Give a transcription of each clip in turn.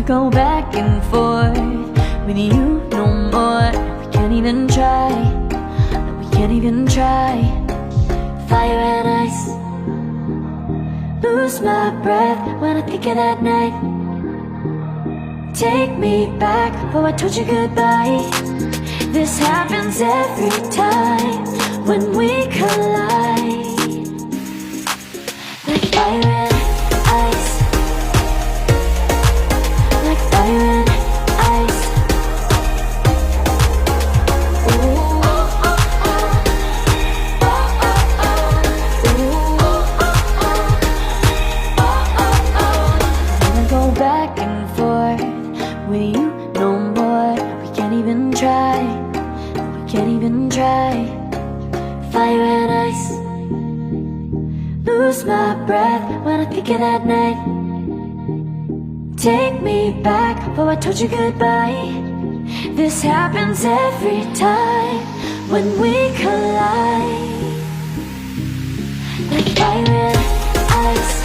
go back and forth with you no more. We can't even try, no, we can't even try. Fire and ice, lose my breath when I think of that night. Take me back, oh I told you goodbye. This happens every time when we collide. Like fire and ice, like fire and ice. Ooh. Wanna go back and forth with you no more. We can't even try, we can't even try. Fire and ice, lose my breath when I think of that night. Take me back, oh I told you goodbye. This happens every time when we collide. Like fire and ice.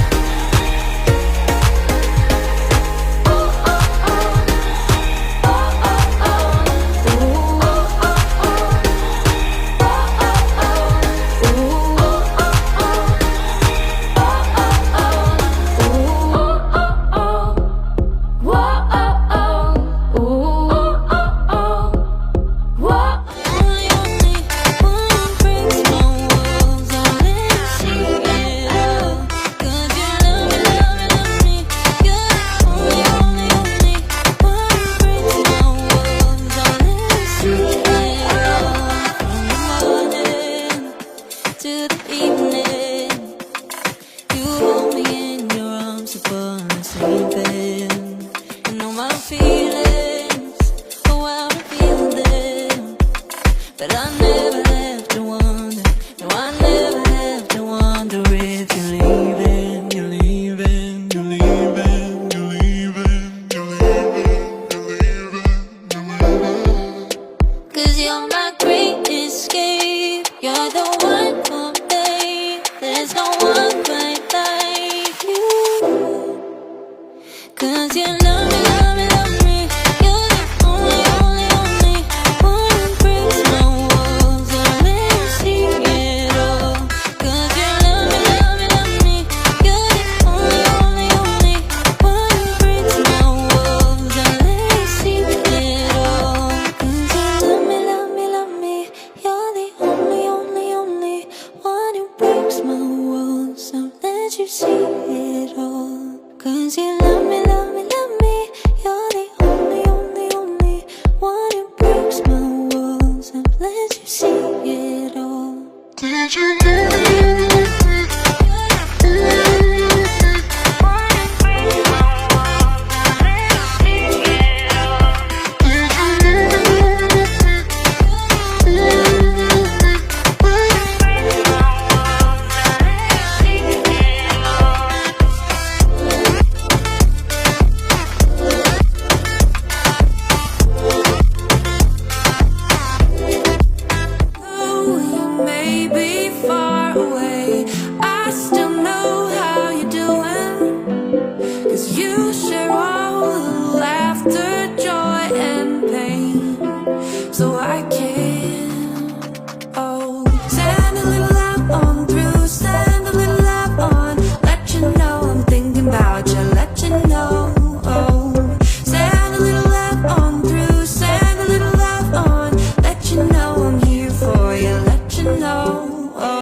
But I never have to wonder, no I never have to wonder if you're leaving, you're leaving, you're leaving, you're leaving, you're leaving, you're leaving, you're leaving. 'Cause you're my great escape, you're the one for me, there's no one quite like you. 'Cause you love me, love me, love me, you're the only, only, only one who breaks my walls and let me see it all. 'Cause you love me, love me, love me, you're the only, only, only one who breaks my walls and let me see it all. 'Cause you love me, love me, love me, you're the only, only, only one who breaks my walls and let you see it all. 'Cause you love me, love me, love me, you're the only, only, only one who breaks my walls and lets you see it all. Did you love me? You share all the laughter, joy, and pain, so I can't